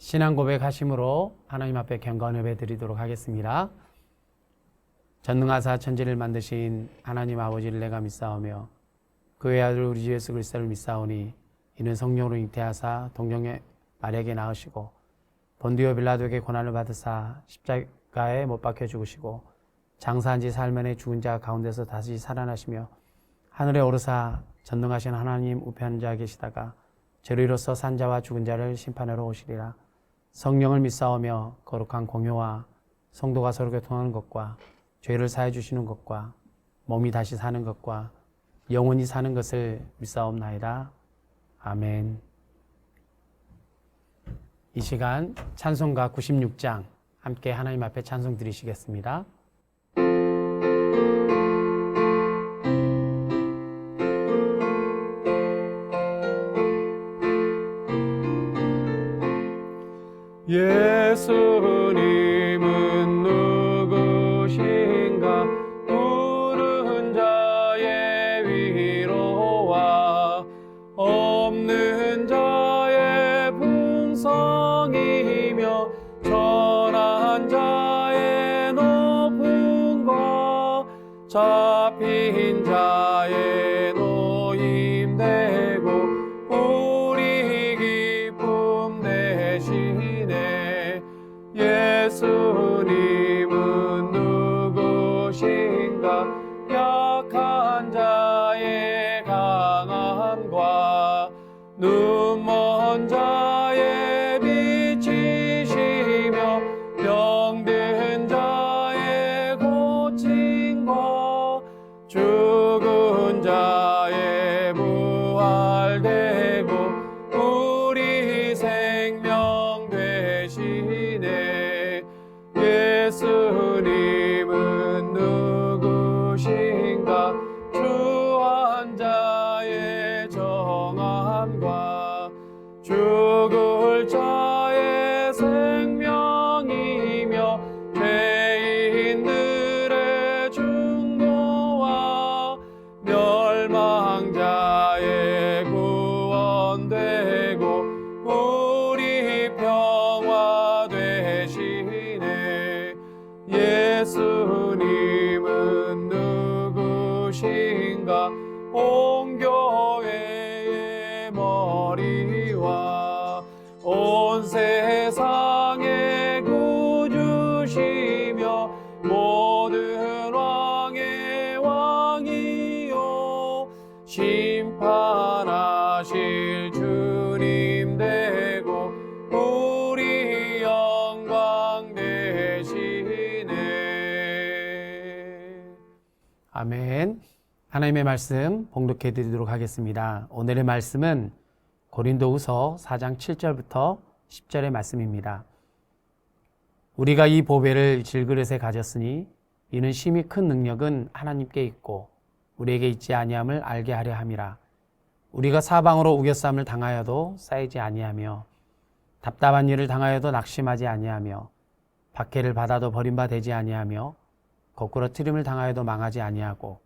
신앙 고백하심으로 하나님 앞에 경건 예배 드리도록 하겠습니다. 전능하사 천지를 만드신 하나님 아버지를 내가 믿사오며 그의 아들 우리 주 예수 그리스도를 믿사오니 이는 성령으로 잉태하사 동정의 마리아에게 낳으시고 본디오 빌라도에게 고난을 받으사 십자가에 못 박혀 죽으시고 장사한 지 사흘 만에 죽은 자 가운데서 다시 살아나시며 하늘에 오르사 전능하신 하나님 우편 자에 계시다가 죄로 이로써 산 자와 죽은 자를 심판하러 오시리라. 성령을 믿사오며 거룩한 공효와 성도가 서로 교통하는 것과 죄를 사해 주시는 것과 몸이 다시 사는 것과 영원히 사는 것을 믿사옵나이다. 아멘. 이 시간 찬송가 96장 함께 하나님 앞에 찬송 드리시겠습니다. 예수님은 누구신가? 부른 자의 위로와 없는 자의 풍성이며 천한 자의 높음과 잡힌 자의 노임되고 우리 기쁨 되시네. 예수님은 누구신가? 약한 자의 강함과 눈먼 자의 빛이시며 병든 자의 고침과 죽은 자의 부활되고 우리 생명 되시네. 예수님은 누구신가? 주한 자의 정함과 죽을 자의 생명이며 죄인들의 중보와 멸망자의 구원되고 우리 평화 되시네. 예수님은 누구신가? 온 교회의 머리와 온 세상의 구주시며 모든 왕의 왕이요 심판하실 주님 되고 우리 영광 되시네. 아멘. 하나님의 말씀 봉독해 드리도록 하겠습니다. 오늘의 말씀은 고린도후서 4장 7절부터 10절의 말씀입니다. 우리가 이 보배를 질그릇에 가졌으니 이는 심히 큰 능력은 하나님께 있고 우리에게 있지 아니함을 알게 하려 함이라. 우리가 사방으로 우겨쌈을 당하여도 쌓이지 아니하며 답답한 일을 당하여도 낙심하지 아니하며 박해를 받아도 버림받지 아니하며 거꾸로 트림을 당하여도 망하지 아니하고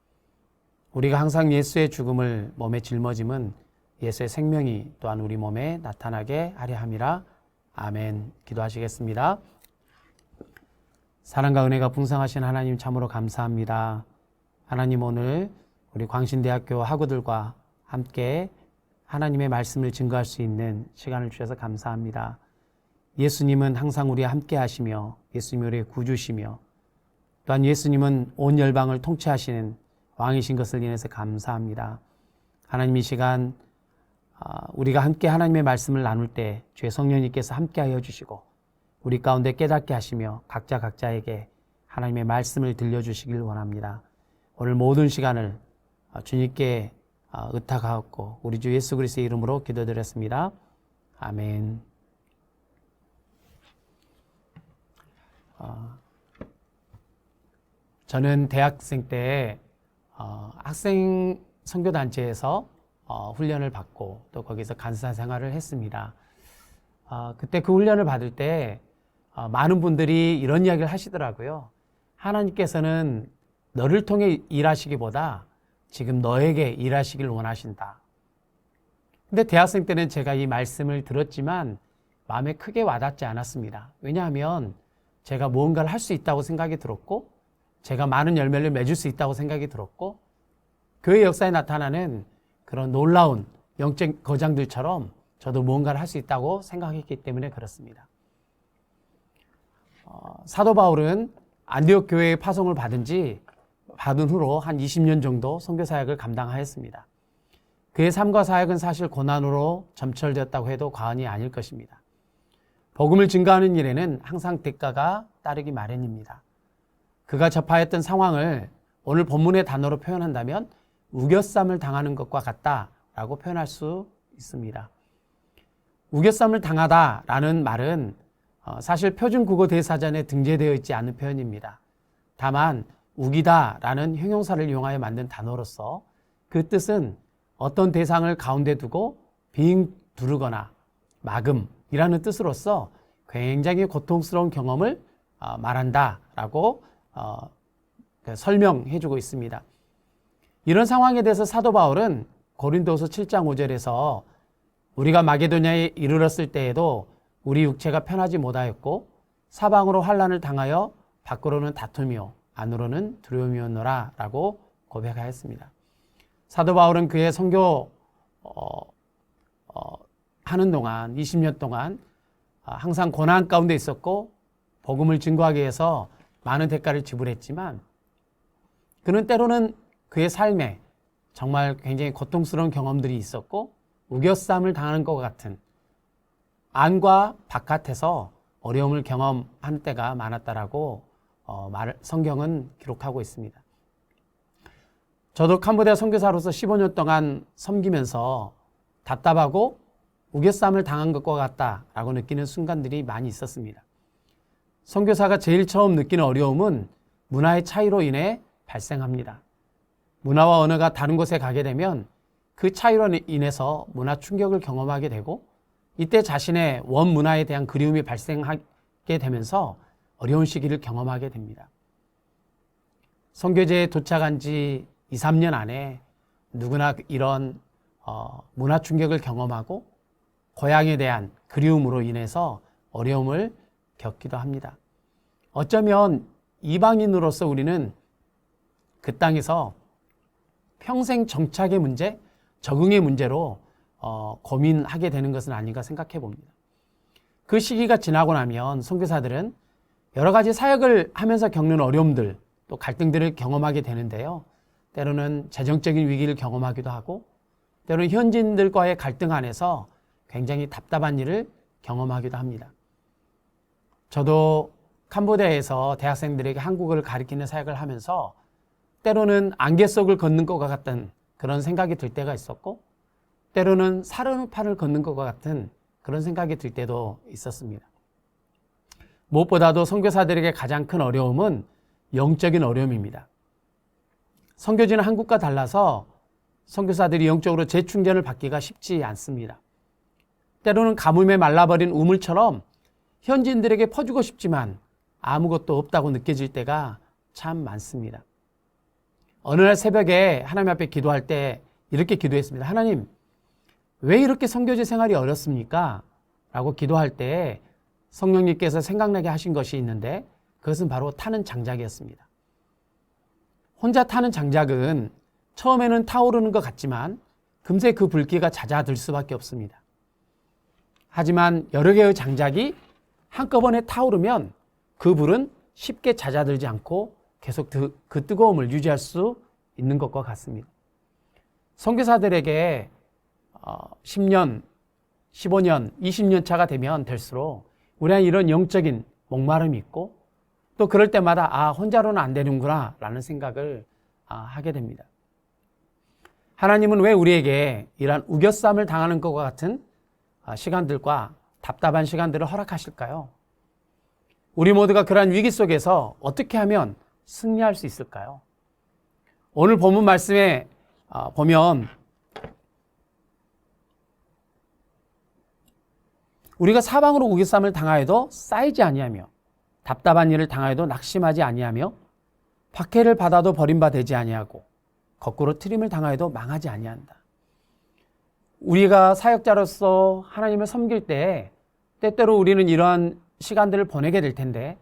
우리가 항상 예수의 죽음을 몸에 짊어짐은 예수의 생명이 또한 우리 몸에 나타나게 하려 함이라. 아멘. 기도하시겠습니다. 사랑과 은혜가 풍성하신 하나님 참으로 감사합니다. 하나님 오늘 우리 광신대학교 학우들과 함께 하나님의 말씀을 증거할 수 있는 시간을 주셔서 감사합니다. 예수님은 항상 우리와 함께 하시며 예수님이 우리의 구주시며 또한 예수님은 온 열방을 통치하시는 왕이신 것을 인해서 감사합니다. 하나님 이 시간 우리가 함께 하나님의 말씀을 나눌 때 주의 성령님께서 함께하여 주시고 우리 가운데 깨닫게 하시며 각자에게 하나님의 말씀을 들려주시길 원합니다. 오늘 모든 시간을 주님께 의탁하옵고 우리 주 예수 그리스도의 이름으로 기도드렸습니다. 아멘. 저는 대학생 때 학생 선교단체에서 훈련을 받고 또 거기서 간사 생활을 했습니다. 그때 그 훈련을 받을 때 많은 분들이 이런 이야기를 하시더라고요. 하나님께서는 너를 통해 일하시기보다 지금 너에게 일하시길 원하신다. 근데 대학생 때는 제가 이 말씀을 들었지만 마음에 크게 와닿지 않았습니다. 왜냐하면 제가 무언가를 할 수 있다고 생각이 들었고, 제가 많은 열매를 맺을 수 있다고 생각이 들었고, 교회 역사에 나타나는 그런 놀라운 영적 거장들처럼 저도 무언가를 할 수 있다고 생각했기 때문에 그렇습니다. 사도 바울은 안디옥 교회의 파송을 받은 후로 한 20년 정도 선교 사역을 감당하였습니다. 그의 삶과 사역은 사실 고난으로 점철되었다고 해도 과언이 아닐 것입니다. 복음을 증거하는 일에는 항상 대가가 따르기 마련입니다. 그가 접하였던 상황을 오늘 본문의 단어로 표현한다면 우겨쌈을 당하는 것과 같다라고 표현할 수 있습니다. 우겨쌈을 당하다라는 말은 사실 표준 국어 대사전에 등재되어 있지 않은 표현입니다. 다만 우기다라는 형용사를 이용하여 만든 단어로서 그 뜻은 어떤 대상을 가운데 두고 빙 두르거나 막음이라는 뜻으로서 굉장히 고통스러운 경험을 말한다라고 설명해주고 있습니다. 이런 상황에 대해서 사도 바울은 고린도서 7장 5절에서 우리가 마게도냐에 이르렀을 때에도 우리 육체가 편하지 못하였고 사방으로 환난을 당하여 밖으로는 다툼이요 안으로는 두려움이었노라 라고 고백하였습니다. 사도 바울은 그의 선교 하는 동안 20년 동안 항상 고난 가운데 있었고 복음을 증거하기 위해서 많은 대가를 지불했지만 그는 때로는 그의 삶에 정말 굉장히 고통스러운 경험들이 있었고 우겨쌈을 당하는 것 같은 안과 바깥에서 어려움을 경험하는 때가 많았다라고 성경은 기록하고 있습니다. 저도 캄보디아 선교사로서 15년 동안 섬기면서 답답하고 우겨쌈을 당한 것과 같다라고 느끼는 순간들이 많이 있었습니다. 선교사가 제일 처음 느끼는 어려움은 문화의 차이로 인해 발생합니다. 문화와 언어가 다른 곳에 가게 되면 그 차이로 인해서 문화 충격을 경험하게 되고 이때 자신의 원문화에 대한 그리움이 발생하게 되면서 어려운 시기를 경험하게 됩니다. 선교지에 도착한 지 2, 3년 안에 누구나 이런 문화 충격을 경험하고 고향에 대한 그리움으로 인해서 어려움을 겪기도 합니다. 어쩌면 이방인으로서 우리는 그 땅에서 평생 정착의 문제, 적응의 문제로 고민하게 되는 것은 아닌가 생각해 봅니다. 그 시기가 지나고 나면 선교사들은 여러 가지 사역을 하면서 겪는 어려움들, 또 갈등들을 경험하게 되는데요. 때로는 재정적인 위기를 경험하기도 하고 때로는 현지인들과의 갈등 안에서 굉장히 답답한 일을 경험하기도 합니다. 저도 캄보디아에서 대학생들에게 한국어를 가르치는 사역을 하면서 때로는 안개 속을 걷는 것과 같은 그런 생각이 들 때가 있었고 때로는 사르는판을 걷는 것과 같은 그런 생각이 들 때도 있었습니다. 무엇보다도 선교사들에게 가장 큰 어려움은 영적인 어려움입니다. 선교지는 한국과 달라서 선교사들이 영적으로 재충전을 받기가 쉽지 않습니다. 때로는 가뭄에 말라버린 우물처럼 현지인들에게 퍼주고 싶지만 아무것도 없다고 느껴질 때가 참 많습니다. 어느 날 새벽에 하나님 앞에 기도할 때 이렇게 기도했습니다. 하나님, 왜 이렇게 선교지 생활이 어렵습니까? 라고 기도할 때 성령님께서 생각나게 하신 것이 있는데 그것은 바로 타는 장작이었습니다. 혼자 타는 장작은 처음에는 타오르는 것 같지만 금세 그 불길가 잦아들 수밖에 없습니다. 하지만 여러 개의 장작이 한꺼번에 타오르면 그 불은 쉽게 잦아들지 않고 계속 그 뜨거움을 유지할 수 있는 것과 같습니다. 선교사들에게 10년, 15년, 20년 차가 되면 될수록 우리는 이런 영적인 목마름이 있고 또 그럴 때마다 혼자로는 안 되는구나 라는 생각을 하게 됩니다. 하나님은 왜 우리에게 이러한 우겨쌈을 당하는 것과 같은 시간들과 답답한 시간들을 허락하실까요? 우리 모두가 그러한 위기 속에서 어떻게 하면 승리할 수 있을까요? 오늘 본문 말씀에 보면 우리가 사방으로 우겨쌈을 당하여도 쌓이지 아니하며 답답한 일을 당하여도 낙심하지 아니하며 박해를 받아도 버림받지 아니하고 거꾸로 트림을 당하여도 망하지 아니한다. 우리가 사역자로서 하나님을 섬길 때 때때로 우리는 이러한 시간들을 보내게 될 텐데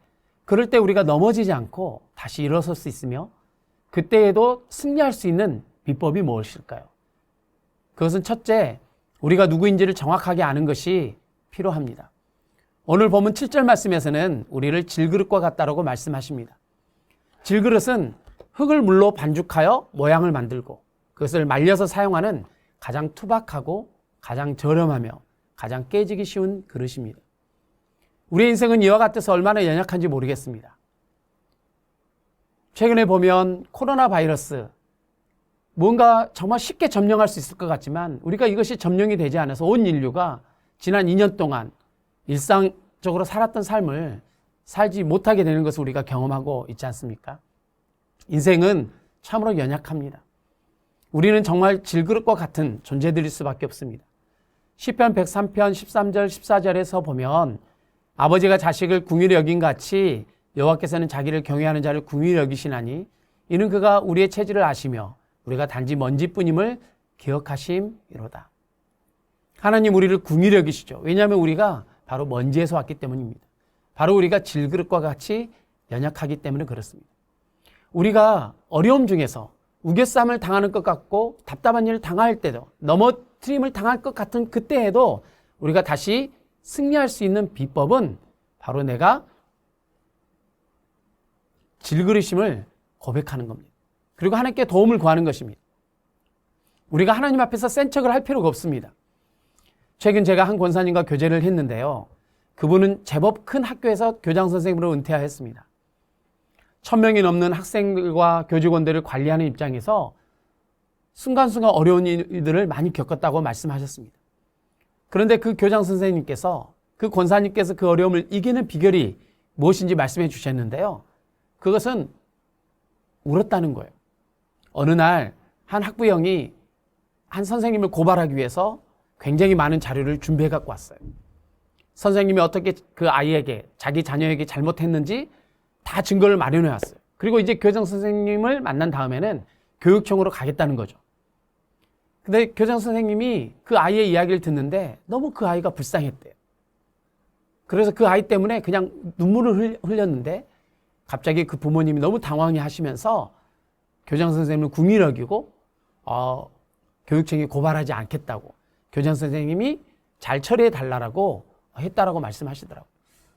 그럴 때 우리가 넘어지지 않고 다시 일어설 수 있으며 그때에도 승리할 수 있는 비법이 무엇일까요? 그것은 첫째, 우리가 누구인지를 정확하게 아는 것이 필요합니다. 오늘 본문 7절 말씀에서는 우리를 질그릇과 같다라고 말씀하십니다. 질그릇은 흙을 물로 반죽하여 모양을 만들고 그것을 말려서 사용하는 가장 투박하고 가장 저렴하며 가장 깨지기 쉬운 그릇입니다. 우리의 인생은 이와 같아서 얼마나 연약한지 모르겠습니다. 최근에 보면 코로나 바이러스 뭔가 정말 쉽게 점령할 수 있을 것 같지만 우리가 이것이 점령이 되지 않아서 온 인류가 지난 2년 동안 일상적으로 살았던 삶을 살지 못하게 되는 것을 우리가 경험하고 있지 않습니까? 인생은 참으로 연약합니다. 우리는 정말 질그릇과 같은 존재들일 수밖에 없습니다. 시편 103편 13절 14절에서 보면 아버지가 자식을 궁휼히 여긴 같이 여호와께서는 자기를 경외하는 자를 궁휼히 여기시나니 이는 그가 우리의 체질을 아시며 우리가 단지 먼지뿐임을 기억하심이로다. 하나님 우리를 궁휼히 여기시죠. 왜냐하면 우리가 바로 먼지에서 왔기 때문입니다. 바로 우리가 질그릇과 같이 연약하기 때문에 그렇습니다. 우리가 어려움 중에서 우겨쌈을 당하는 것 같고 답답한 일을 당할 때도 넘어뜨림을 당할 것 같은 그때에도 우리가 다시 승리할 수 있는 비법은 바로 내가 질그릇임을 고백하는 겁니다. 그리고 하나님께 도움을 구하는 것입니다. 우리가 하나님 앞에서 센 척을 할 필요가 없습니다. 최근 제가 한 권사님과 교제를 했는데요. 그분은 제법 큰 학교에서 교장 선생님으로 은퇴하였습니다. 1000명이 넘는 학생들과 교직원들을 관리하는 입장에서 순간순간 어려운 일들을 많이 겪었다고 말씀하셨습니다. 그런데 그 교장 선생님께서 그 권사님께서 그 어려움을 이기는 비결이 무엇인지 말씀해 주셨는데요. 그것은 울었다는 거예요. 어느 날 한 학부형이 한 선생님을 고발하기 위해서 굉장히 많은 자료를 준비해 갖고 왔어요. 선생님이 어떻게 그 아이에게 자기 자녀에게 잘못했는지 다 증거를 마련해 왔어요. 그리고 이제 교장 선생님을 만난 다음에는 교육청으로 가겠다는 거죠. 근데 교장 선생님이 그 아이의 이야기를 듣는데 너무 그 아이가 불쌍했대요. 그래서 그 아이 때문에 그냥 눈물을 흘렸는데 갑자기 그 부모님이 너무 당황해 하시면서 교장 선생님을 궁휼히 여기고 교육청이 고발하지 않겠다고 교장 선생님이 잘 처리해 달라고 했다라고 말씀하시더라고요.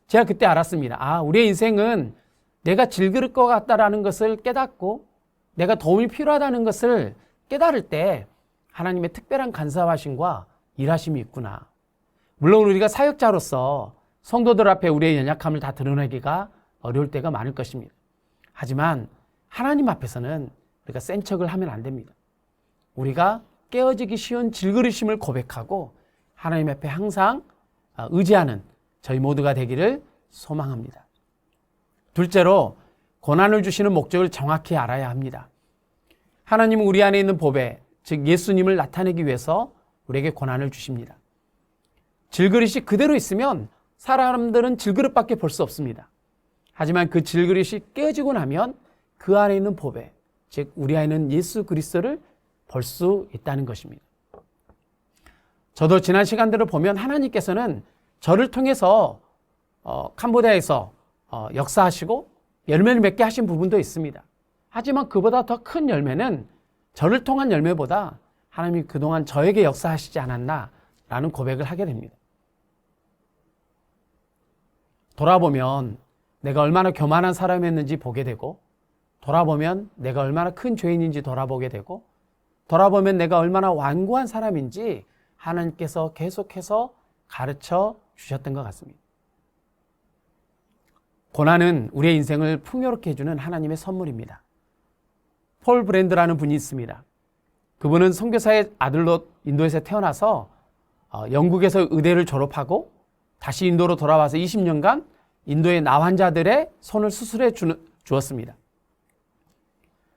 제가 그때 알았습니다. 우리의 인생은 내가 질그릇 것 같다라는 것을 깨닫고 내가 도움이 필요하다는 것을 깨달을 때 하나님의 특별한 간사하심과 일하심이 있구나. 물론 우리가 사역자로서 성도들 앞에 우리의 연약함을 다 드러내기가 어려울 때가 많을 것입니다. 하지만 하나님 앞에서는 우리가 센 척을 하면 안 됩니다. 우리가 깨어지기 쉬운 질그릇임을 고백하고 하나님 앞에 항상 의지하는 저희 모두가 되기를 소망합니다. 둘째로 고난을 주시는 목적을 정확히 알아야 합니다. 하나님은 우리 안에 있는 보배, 즉 예수님을 나타내기 위해서 우리에게 고난을 주십니다. 질그릇이 그대로 있으면 사람들은 질그릇밖에 볼 수 없습니다. 하지만 그 질그릇이 깨지고 나면 그 안에 있는 보배, 즉 우리 안에 있는 예수 그리스도를 볼 수 있다는 것입니다. 저도 지난 시간들을 보면 하나님께서는 저를 통해서 캄보디아에서 역사하시고 열매를 맺게 하신 부분도 있습니다. 하지만 그보다 더 큰 열매는 저를 통한 열매보다 하나님이 그동안 저에게 역사하시지 않았나라는 고백을 하게 됩니다. 돌아보면 내가 얼마나 교만한 사람이었는지 보게 되고, 돌아보면 내가 얼마나 큰 죄인인지 돌아보게 되고, 돌아보면 내가 얼마나 완고한 사람인지 하나님께서 계속해서 가르쳐 주셨던 것 같습니다. 고난은 우리의 인생을 풍요롭게 해주는 하나님의 선물입니다. 폴 브랜드라는 분이 있습니다. 그분은 선교사의 아들로 인도에서 태어나서 영국에서 의대를 졸업하고 다시 인도로 돌아와서 20년간 인도의 나환자들의 손을 수술해 주었습니다.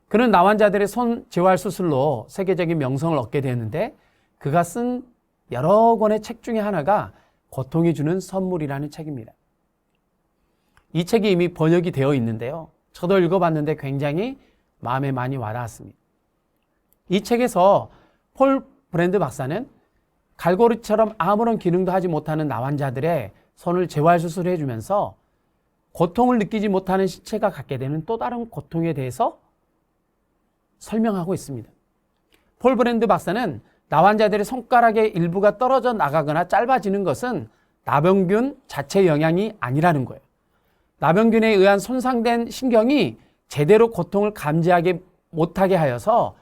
그는 나환자들의 손 재활 수술로 세계적인 명성을 얻게 되었는데 그가 쓴 여러 권의 책 중에 하나가 고통이 주는 선물이라는 책입니다. 이 책이 이미 번역이 되어 있는데요. 저도 읽어봤는데 굉장히 마음에 많이 와닿았습니다. 이 책에서 폴 브랜드 박사는 갈고리처럼 아무런 기능도 하지 못하는 나환자들의 손을 재활 수술해 주면서 고통을 느끼지 못하는 신체가 갖게 되는 또 다른 고통에 대해서 설명하고 있습니다. 폴 브랜드 박사는 나환자들의 손가락의 일부가 떨어져 나가거나 짧아지는 것은 나병균 자체 영향이 아니라는 거예요. 나병균에 의한 손상된 신경이 제대로 고통을 감지하게 못하게 하여서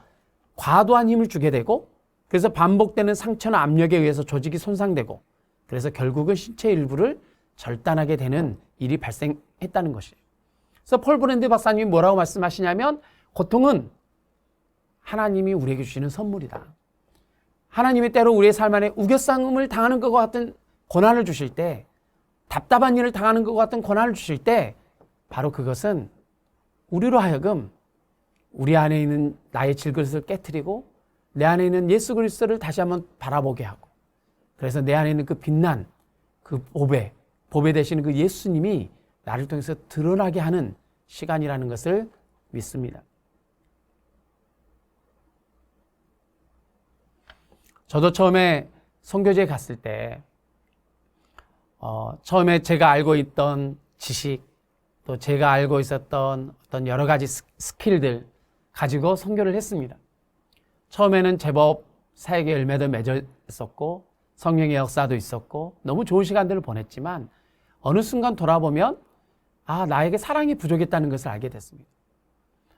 과도한 힘을 주게 되고, 그래서 반복되는 상처나 압력에 의해서 조직이 손상되고, 그래서 결국은 신체 일부를 절단하게 되는 일이 발생했다는 것이에요. 그래서 폴 브랜드 박사님이 뭐라고 말씀하시냐면, 고통은 하나님이 우리에게 주시는 선물이다. 하나님이 때로 우리의 삶 안에 우겨싸움을 당하는 것과 같은 고난을 주실 때, 답답한 일을 당하는 것과 같은 고난을 주실 때, 바로 그것은 우리로 하여금 우리 안에 있는 나의 질그릇을 깨트리고 내 안에 있는 예수 그리스도를 다시 한번 바라보게 하고, 그래서 내 안에 있는 그 빛난 그 보배 되시는 그 예수님이 나를 통해서 드러나게 하는 시간이라는 것을 믿습니다. 저도 처음에 선교지에 갔을 때 처음에 제가 알고 있던 지식, 또 제가 알고 있었던 어떤 여러 가지 스킬들 가지고 선교를 했습니다. 처음에는 제법 사역의 열매도 맺어 있었고 성령의 역사도 있었고 너무 좋은 시간들을 보냈지만, 어느 순간 돌아보면 나에게 사랑이 부족했다는 것을 알게 됐습니다.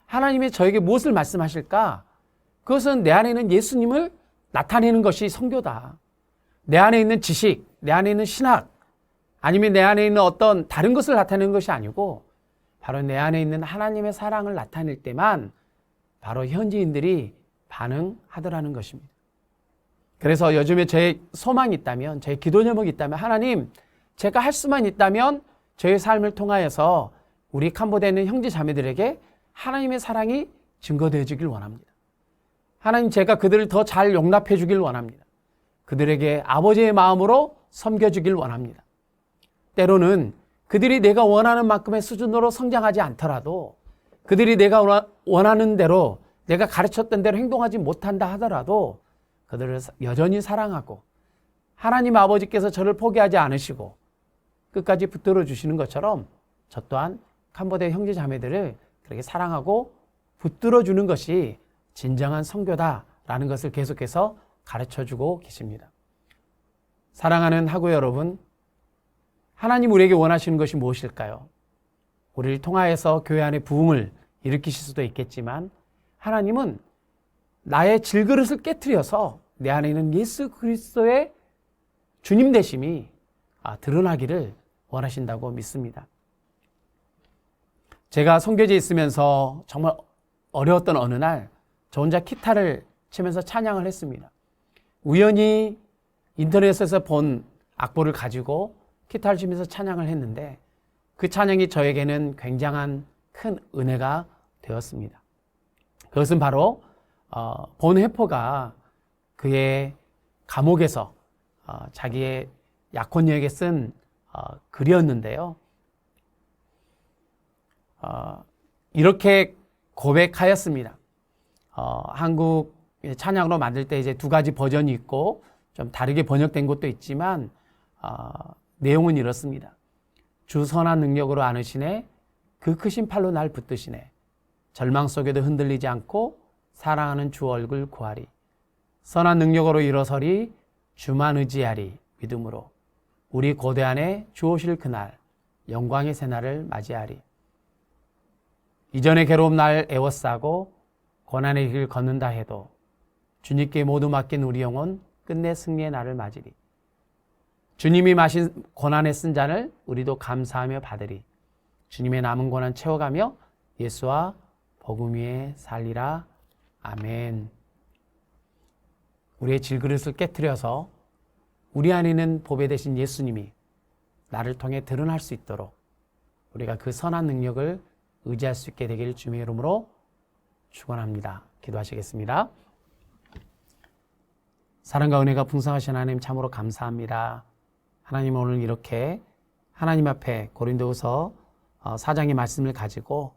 하나님이 저에게 무엇을 말씀하실까? 그것은 내 안에 있는 예수님을 나타내는 것이 선교다. 내 안에 있는 지식, 내 안에 있는 신학, 아니면 내 안에 있는 어떤 다른 것을 나타내는 것이 아니고 바로 내 안에 있는 하나님의 사랑을 나타낼 때만 바로 현지인들이 반응하더라는 것입니다. 그래서 요즘에 제 소망이 있다면, 제 기도 제목이 있다면, 하나님, 제가 할 수만 있다면 저의 삶을 통하여서 우리 캄보디아에 있는 형제 자매들에게 하나님의 사랑이 증거되어 주길 원합니다. 하나님, 제가 그들을 더 잘 용납해 주길 원합니다. 그들에게 아버지의 마음으로 섬겨주길 원합니다. 때로는 그들이 내가 원하는 만큼의 수준으로 성장하지 않더라도, 그들이 내가 원하는 대로, 내가 가르쳤던 대로 행동하지 못한다 하더라도 그들을 여전히 사랑하고, 하나님 아버지께서 저를 포기하지 않으시고 끝까지 붙들어 주시는 것처럼 저 또한 캄보디아 형제 자매들을 그렇게 사랑하고 붙들어 주는 것이 진정한 선교다라는 것을 계속해서 가르쳐주고 계십니다. 사랑하는 하구 여러분, 하나님 우리에게 원하시는 것이 무엇일까요? 우리를 통하여서 교회 안에 부흥을 일으키실 수도 있겠지만, 하나님은 나의 질그릇을 깨트려서 내 안에 있는 예수 그리스도의 주님 되심이 드러나기를 원하신다고 믿습니다. 제가 선교지에 있으면서 정말 어려웠던 어느 날 저 혼자 기타를 치면서 찬양을 했습니다. 우연히 인터넷에서 본 악보를 가지고 기타를 치면서 찬양을 했는데, 그 찬양이 저에게는 굉장한 큰 은혜가 되었습니다. 그것은 바로 본 해포가 그의 감옥에서 자기의 약혼녀에게 쓴 글이었는데요. 이렇게 고백하였습니다. 한국 찬양으로 만들 때 이제 두 가지 버전이 있고 좀 다르게 번역된 것도 있지만 내용은 이렇습니다. 주 선한 능력으로 안으시네, 그 크신 팔로 날 붙드시네, 절망 속에도 흔들리지 않고 사랑하는 주 얼굴 구하리, 선한 능력으로 일어서리, 주만 의지하리, 믿음으로 우리 고대 안에 주 오실 그날 영광의 새날을 맞이하리. 이전의 괴로움 날 애워싸고 고난의 길 걷는다 해도 주님께 모두 맡긴 우리 영혼 끝내 승리의 날을 맞으리. 주님이 마신 고난의 쓴 잔을 우리도 감사하며 받으리. 주님의 남은 고난 채워가며 예수와 복음 위에 살리라. 아멘. 우리의 질그릇을 깨트려서 우리 안에 있는 보배 되신 예수님이 나를 통해 드러날 수 있도록 우리가 그 선한 능력을 의지할 수 있게 되기를 주님의 이름으로 축원합니다. 기도하시겠습니다. 사랑과 은혜가 풍성하신 하나님 참으로 감사합니다. 하나님, 오늘 이렇게 하나님 앞에 고린도후서 4장의 말씀을 가지고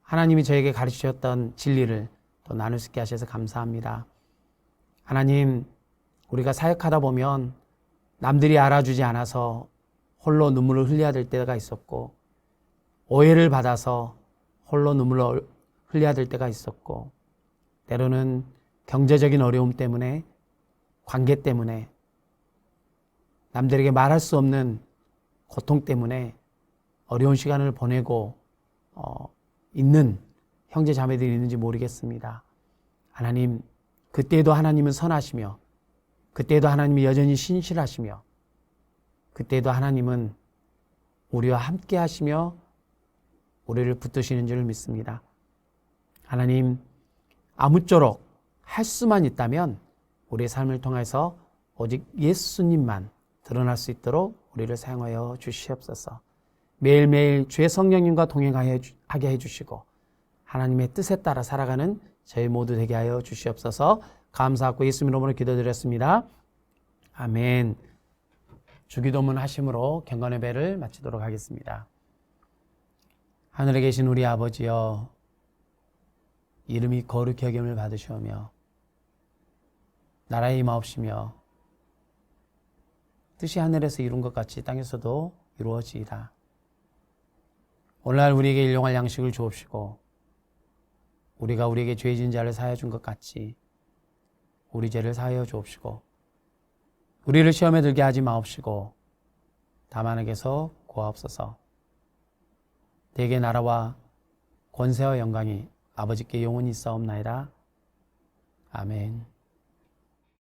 하나님이 저에게 가르치셨던 진리를 또 나눌 수 있게 하셔서 감사합니다. 하나님, 우리가 사역하다 보면 남들이 알아주지 않아서 홀로 눈물을 흘려야 될 때가 있었고, 오해를 받아서 홀로 눈물을 흘려야 될 때가 있었고, 때로는 경제적인 어려움 때문에, 관계 때문에, 남들에게 말할 수 없는 고통 때문에 어려운 시간을 보내고 있는 형제 자매들이 있는지 모르겠습니다. 하나님, 그때도 하나님은 선하시며, 그때도 하나님이 여전히 신실하시며, 그때도 하나님은 우리와 함께 하시며 우리를 붙드시는 줄 믿습니다. 하나님, 아무쪼록 할 수만 있다면 우리의 삶을 통해서 오직 예수님만 드러날 수 있도록 우리를 사용하여 주시옵소서. 매일매일 주의 성령님과 동행하게 해주시고 하나님의 뜻에 따라 살아가는 저희 모두 되게 하여 주시옵소서. 감사하고 예수님 이름으로 기도드렸습니다. 아멘. 주기도문 하심으로 경건예배를 마치도록 하겠습니다. 하늘에 계신 우리 아버지여, 이름이 거룩히 여김을 받으시오며 나라의 임하옵시며 뜻이 하늘에서 이룬 것 같이 땅에서도 이루어지이다. 오늘날 우리에게 일용할 양식을 주옵시고 우리가 우리에게 죄 지은 자를 사하여 준 것 같이 우리 죄를 사하여 주옵시고 우리를 시험에 들게 하지 마옵시고 다만 에게서 구하옵소서. 대개 나라와 권세와 영광이 아버지께 영원히 있사옵나이다. 아멘.